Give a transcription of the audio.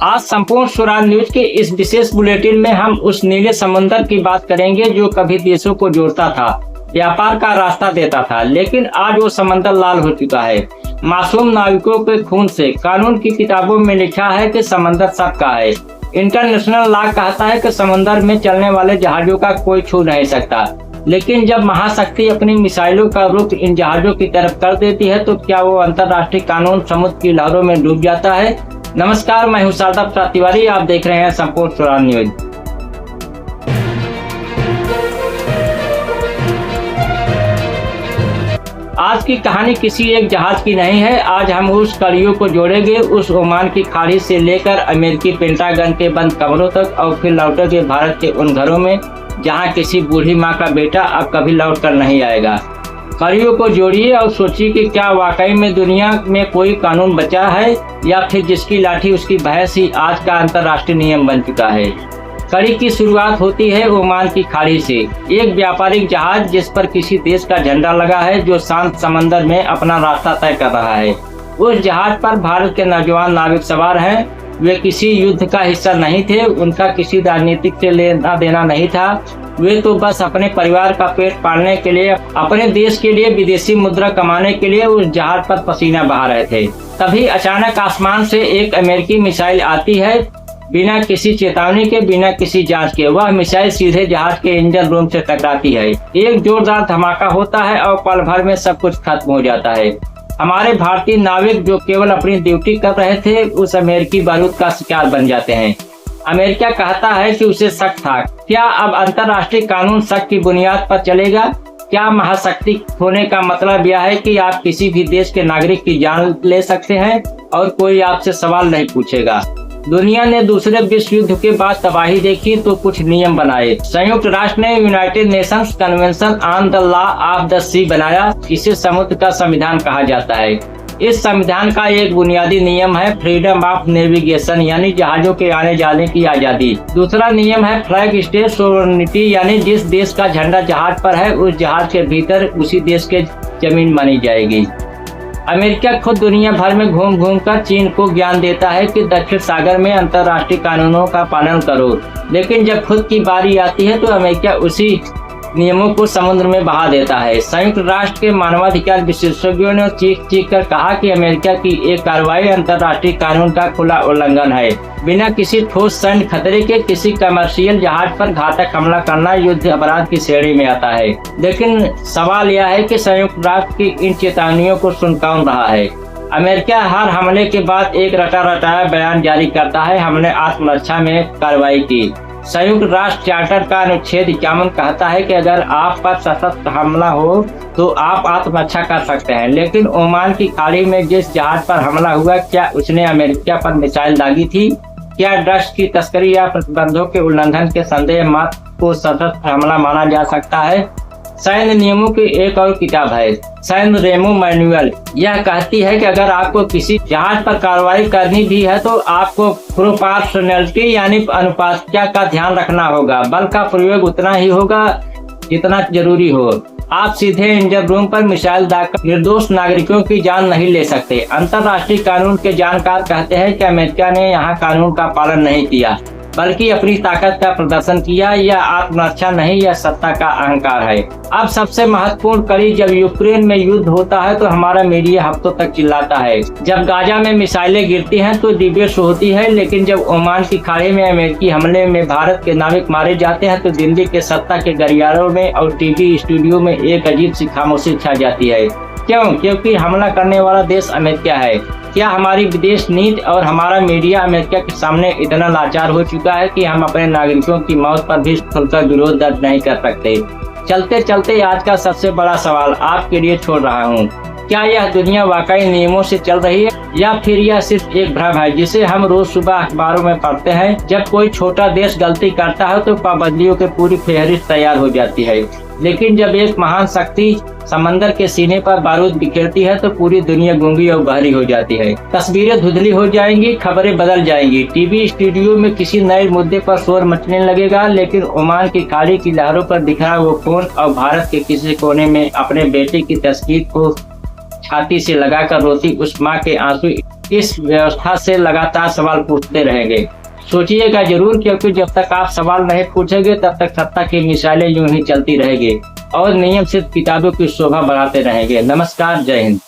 आज संपूर्ण स्वराज न्यूज के इस विशेष बुलेटिन में हम उस नीले समंदर की बात करेंगे जो कभी देशों को जोड़ता था, व्यापार का रास्ता देता था, लेकिन आज वो समंदर लाल हो चुका है मासूम नाविकों के खून से। कानून की किताबों में लिखा है कि समंदर सबका है। इंटरनेशनल लॉ कहता है कि समंदर में चलने वाले जहाजों का कोई छू नहीं सकता, लेकिन जब महाशक्ति अपनी मिसाइलों का रुख इन जहाजों की तरफ कर देती है तो क्या वो अंतर्राष्ट्रीय कानून समुद्र की लहरों में डूब जाता है? नमस्कार, मैं हूं शारदा प्रसाद तिवारी। आप देख रहे हैं संपूर्ण स्वराज न्यूज। आज की कहानी किसी एक जहाज की नहीं है। आज हम उस कड़ियों को जोड़ेंगे, उस ओमान की खाड़ी से लेकर अमेरिकी पेंटागन के बंद कमरों तक, और फिर लौटेंगे भारत के उन घरों में जहां किसी बूढ़ी माँ का बेटा अब कभी लौट कर नहीं आएगा। कड़ियों को जोड़िए और सोचिए कि क्या वाकई में दुनिया में कोई कानून बचा है, या फिर जिसकी लाठी उसकी भैंस ही आज का अंतर्राष्ट्रीय नियम बन चुका है। कड़ी की शुरुआत होती है ओमान की खाड़ी से। एक व्यापारिक जहाज जिस पर किसी देश का झंडा लगा है, जो शांत समंदर में अपना रास्ता तय कर रहा है। उस जहाज पर भारत के नौजवान नाविक सवार हैं। वे किसी युद्ध का हिस्सा नहीं थे, उनका किसी राजनीतिक से लेना देना नहीं था। वे तो बस अपने परिवार का पेट पालने के लिए, अपने देश के लिए विदेशी मुद्रा कमाने के लिए उस जहाज पर पसीना बहा रहे थे। तभी अचानक आसमान से एक अमेरिकी मिसाइल आती है, बिना किसी चेतावनी के, बिना किसी जांच के। वह मिसाइल सीधे जहाज के इंजन रूम से टकराती है। एक जोरदार धमाका होता है और पल भर में सब कुछ खत्म हो जाता है। हमारे भारतीय नाविक जो केवल अपनी ड्यूटी कर रहे थे, उस अमेरिकी बारूद का शिकार बन जाते हैं। अमेरिका कहता है कि उसे शक था। क्या अब अंतर्राष्ट्रीय कानून शक की बुनियाद पर चलेगा? क्या महाशक्ति होने का मतलब यह है कि आप किसी भी देश के नागरिक की जान ले सकते हैं और कोई आपसे सवाल नहीं पूछेगा? दुनिया ने दूसरे विश्व युद्ध के बाद तबाही देखी तो कुछ नियम बनाए। संयुक्त राष्ट्र ने United Nations convention on the law of the sea बनाया। इसे समुद्र का संविधान कहा जाता है। इस संविधान का एक बुनियादी नियम है फ्रीडम ऑफ नेविगेशन, यानी जहाजों के आने जाने की आजादी। दूसरा नियम है फ्लैग स्टेट सोवरेनिटी, यानी जिस देश का झंडा जहाज पर है, उस जहाज के भीतर उसी देश के जमीन मानी जाएगी। अमेरिका खुद दुनिया भर में घूम घूम कर चीन को ज्ञान देता है कि दक्षिण सागर में अंतर्राष्ट्रीय कानूनों का पालन करो, लेकिन जब खुद की बारी आती है तो अमेरिका उसी नियमों को समुद्र में बहा देता है। संयुक्त राष्ट्र के मानवाधिकार विशेषज्ञों ने चीख कर कहा कि अमेरिका की एक कार्रवाई अंतर्राष्ट्रीय कानून का खुला उल्लंघन है। बिना किसी ठोस सैन्य खतरे के किसी कमर्शियल जहाज पर घातक हमला करना युद्ध अपराध की श्रेणी में आता है। लेकिन सवाल यह है कि संयुक्त राष्ट्र की इन चेतावनियों को सुन कौन रहा है? अमेरिका हर हमले के बाद एक रटा रटाया बयान जारी करता है, हमने आत्मरक्षा में कार्रवाई की। संयुक्त राष्ट्र चार्टर का अनुच्छेद 51 कहता है कि अगर आप पर सशस्त्र हमला हो तो आप आत्मरक्षा कर सकते हैं। लेकिन ओमान की खाड़ी में जिस जहाज पर हमला हुआ, क्या उसने अमेरिका पर मिसाइल दागी थी? क्या ड्रग्स की तस्करी या प्रतिबंधों के उल्लंघन के संदेह मात्र को सशस्त्र हमला माना जा सकता है? सैन्य नियमों की एक और किताब है, सैन्य रेमो मैनुअल। यह कहती है कि अगर आपको किसी जहाज पर कार्रवाई करनी भी है तो आपको प्रोपोर्शनैलिटी यानी अनुपातिकता का ध्यान रखना होगा। बल का प्रयोग उतना ही होगा जितना जरूरी हो। आप सीधे इंजन रूम पर मिसाइल दागकर निर्दोष नागरिकों की जान नहीं ले सकते। अंतर्राष्ट्रीय कानून के जानकार कहते हैं कि अमेरिका ने यहाँ कानून का पालन नहीं किया, बल्कि अपनी ताकत का प्रदर्शन किया। यह आत्मरक्षा नहीं, यह सत्ता का अहंकार है। अब सबसे महत्वपूर्ण कड़ी, जब यूक्रेन में युद्ध होता है तो हमारा मीडिया हफ्तों तक चिल्लाता है। जब गाजा में मिसाइलें गिरती हैं तो डिबेट होती है, लेकिन जब ओमान की खाड़ी में अमेरिकी हमले में भारत के नाविक मारे जाते हैं तो दिल्ली के सत्ता के गलियारों में और टीवी स्टूडियो में एक अजीब सी खामोशी छा जाती है। क्यों? क्योंकि हमला करने वाला देश अमेरिका है। क्या हमारी विदेश नीति और हमारा मीडिया अमेरिका के सामने इतना लाचार हो चुका है कि हम अपने नागरिकों की मौत पर भी खुलकर विरोध दर्ज नहीं कर सकते? चलते चलते आज का सबसे बड़ा सवाल आपके लिए छोड़ रहा हूँ। क्या यह दुनिया वाकई नियमों से चल रही है, या फिर यह सिर्फ एक भ्रम है जिसे हम रोज सुबह अखबारों में पढ़ते हैं? जब कोई छोटा देश गलती करता है तो पाबंदियों की पूरी फहरिस्त तैयार हो जाती है, लेकिन जब एक महान शक्ति समंदर के सीने पर बारूद बिखेरती है तो पूरी दुनिया गूंगी और बहरी हो जाती है। तस्वीरें धुंधली हो जाएंगी, खबरें बदल जाएंगी, टीवी स्टूडियो में किसी नए मुद्दे पर शोर मचने लगेगा, लेकिन ओमान की खाड़ी की लहरों पर दिख रहा वो फोन और भारत के किसी कोने में अपने बेटे की तस्वीर को छाती से लगाकर रोती उस माँ के आंसू इस व्यवस्था से लगातार सवाल पूछते रहेंगे। सोचिएगा जरूर, क्योंकि जब तक आप सवाल नहीं पूछेंगे तब तक सत्ता की मिसाइलें यूं ही चलती रहेगी और नियम सिद्ध किताबों की शोभा बढ़ाते रहेंगे। नमस्कार, जय हिंद।